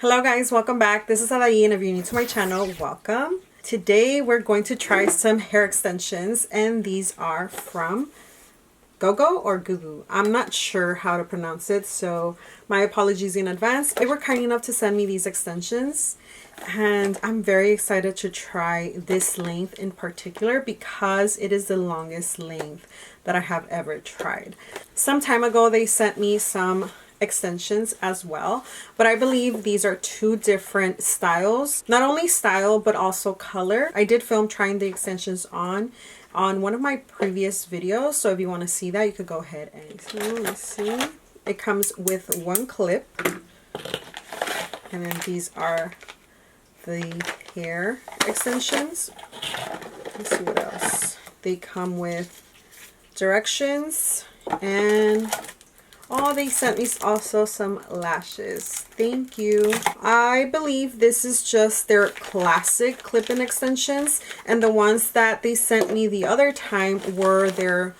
Hello guys, welcome back. This is Alayi, and if you're new to my channel, welcome. Today we're going to try some hair extensions, and these are from Goo Goo or Goo Goo. I'm not sure how to pronounce it, so my apologies in advance. They were kind enough to send me these extensions, and I'm very excited to try this length in particular because it is the longest length that I have ever tried. Some time ago they sent me some extensions as well, but I believe these are two different styles, not only style but also color. I did film trying the extensions on one of my previous videos, so if you want to see that, you could go ahead and see. Let's see. It comes with one clip, and then these are the hair extensions. Let's see what else. They come with directions, and oh, they sent me also some lashes. Thank you. I believe this is just their classic clip-in extensions, and the ones that they sent me the other time were their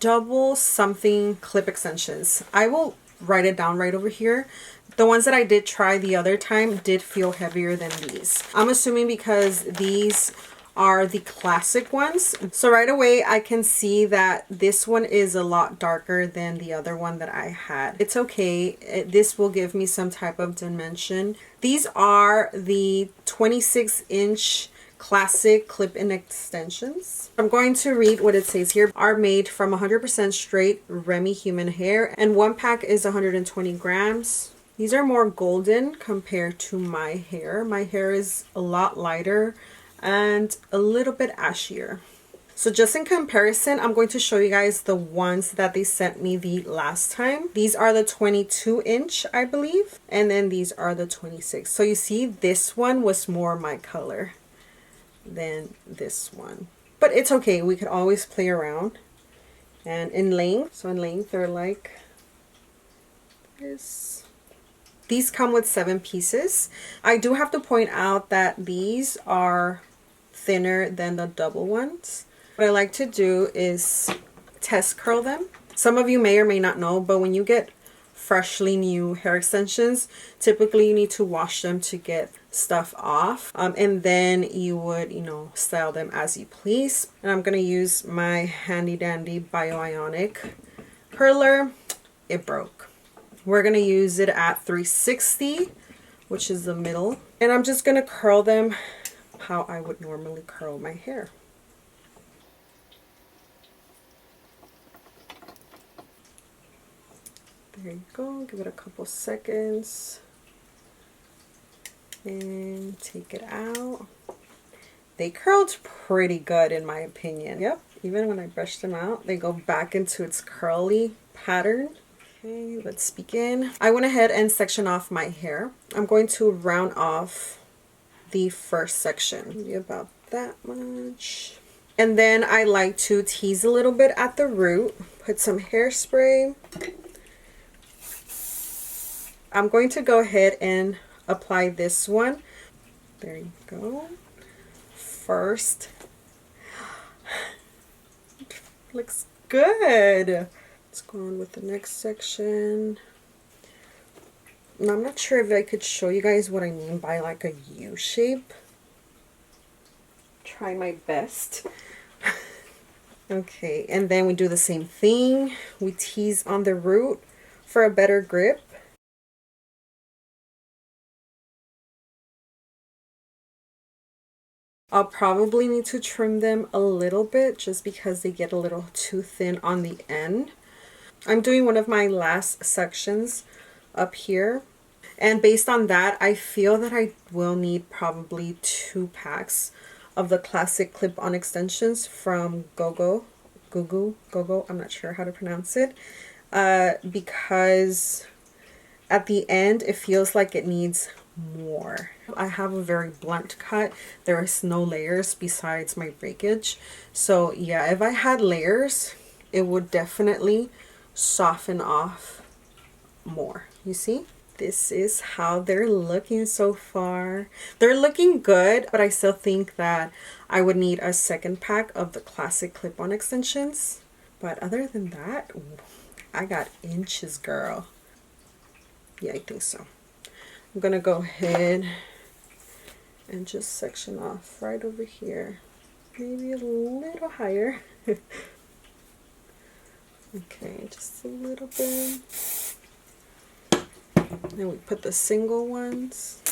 double something clip extensions. I will write it down right over here. The ones that I did try the other time did feel heavier than these. I'm assuming because these are the classic ones. So right away I can see that this one is a lot darker than the other one that I had. It's okay. This will give me some type of dimension. These are the 26-inch classic clip-in extensions. I'm going to read what it says here. Are made from 100% straight Remy human hair, and one pack is 120 grams. These are more golden compared to my hair. My hair is a lot lighter and a little bit ashier. So just in comparison, I'm going to show you guys the ones that they sent me the last time. These are the 22-inch, I believe, and then these are the 26. So you see, this one was more my color than this one, but it's okay. We could always play around. And in length, so in length they're like this. These come with 7 pieces. I do have to point out that these are thinner than the double ones. What I like to do is test curl them. Some of you may or may not know, but when you get freshly new hair extensions, typically you need to wash them to get stuff off, and then you would, style them as you please. And I'm gonna use my handy dandy Bioionic curler. It broke. We're going to use it at 360, which is the middle. And I'm just going to curl them how I would normally curl my hair. There you go. Give it a couple seconds. And take it out. They curled pretty good in my opinion. Yep. Even when I brush them out, they go back into its curly pattern. Okay, let's begin. I went ahead and sectioned off my hair. I'm going to round off the first section, maybe about that much. And then I like to tease a little bit at the root, put some hairspray. I'm going to go ahead and apply this one. There you go. First. Looks good. Let's go on with the next section. Now, I'm not sure if I could show you guys what I mean by like a U shape. Try my best. Okay, and then we do the same thing. We tease on the root for a better grip. I'll probably need to trim them a little bit just because they get a little too thin on the end. I'm doing one of my last sections up here, and based on that, I feel that I will need probably 2 packs of the classic clip-on extensions from Goo Goo. I'm not sure how to pronounce it, because at the end it feels like it needs more. I have a very blunt cut. There is no layers besides my breakage, so yeah, if I had layers, it would definitely soften off more. You see, this is how they're looking so far. They're looking good, but I still think that I would need a second pack of the classic clip-on extensions. But other than that, I got inches, girl. Yeah, I think so. I'm gonna go ahead and just section off right over here, maybe a little higher. Okay, just a little bit. Then we put the single ones,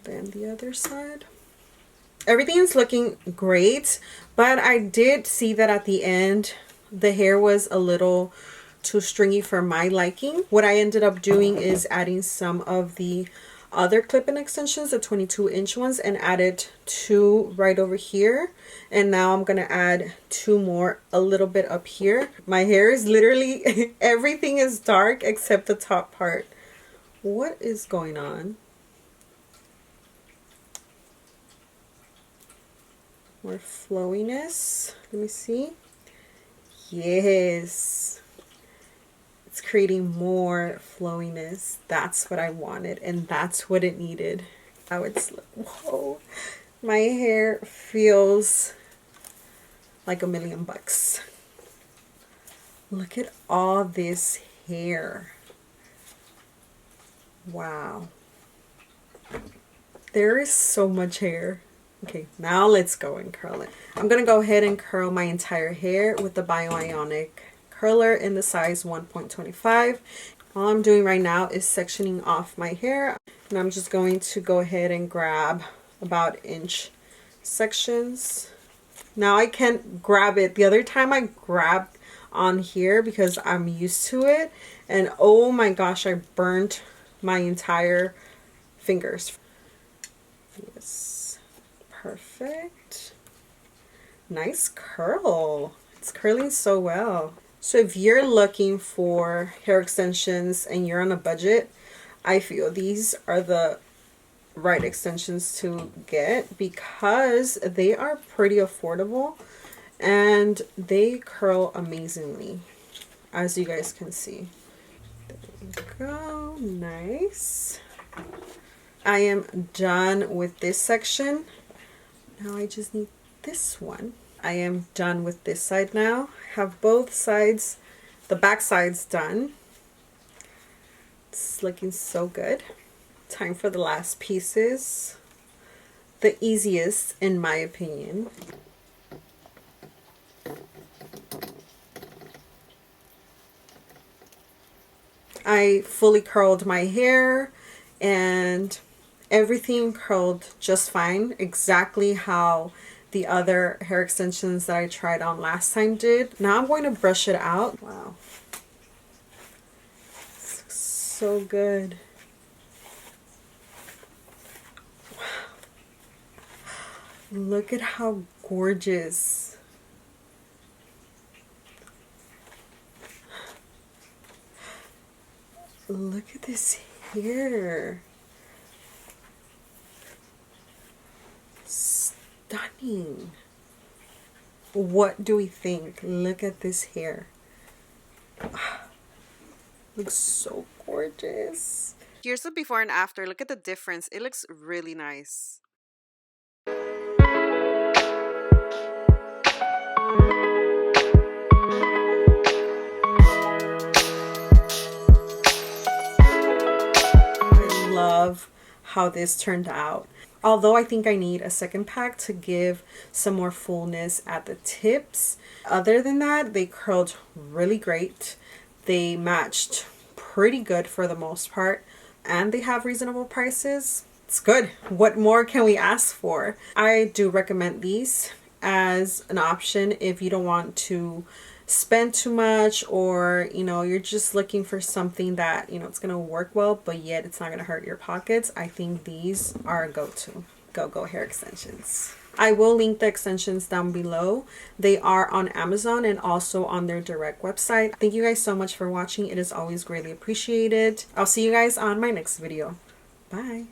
then the other side. Everything is looking great, but I did see that at the end the hair was a little too stringy for my liking. What I ended up doing is adding some of the other clip-in extensions, the 22-inch ones, and added 2 right over here. And now I'm gonna add 2 more a little bit up here. My hair is literally everything is dark except the top part. What is going on? More flowiness. Let me see. Yes, it's creating more flowiness. That's what I wanted, and that's what it needed. Now it's like, whoa, my hair feels like $1,000,000. Look at all this hair. Wow, there is so much hair. Okay, now let's go and curl it. I'm gonna go ahead and curl my entire hair with the Bioionic curler in the size 1.25. All I'm doing right now is sectioning off my hair, and I'm just going to go ahead and grab about inch sections. Now I can't grab it. The other time I grabbed on here because I'm used to it, and oh my gosh, I burnt my entire fingers. Yes, perfect. Nice curl. It's curling so well. So if you're looking for hair extensions and you're on a budget, I feel these are the right extensions to get because they are pretty affordable and they curl amazingly, as you guys can see. There we go. Nice. I am done with this section. Now I just need this one. I am done with this side now. Have both sides, the back sides done. It's looking so good. Time for the last pieces. The easiest in my opinion. I fully curled my hair and everything curled just fine, exactly how the other hair extensions that I tried on last time did. Now I'm going to brush it out. Wow, this looks so good. Wow. Look at how gorgeous. Look at this hair. Stunning. What do we think? Look at this hair. Looks so gorgeous. Here's the before and after. Look at the difference. It looks really nice. I love how this turned out. Although I think I need a second pack to give some more fullness at the tips. Other than that, they curled really great. They matched pretty good for the most part. And they have reasonable prices. It's good. What more can we ask for? I do recommend these as an option if you don't want to spend too much, or you're just looking for something that it's gonna work well but yet it's not gonna hurt your pockets. I think these are a go-to. Goo Goo Hair Extensions. I will link the extensions down below. They are on Amazon and also on their direct website. Thank you guys so much for watching. It is always greatly appreciated. I'll see you guys on my next video. Bye.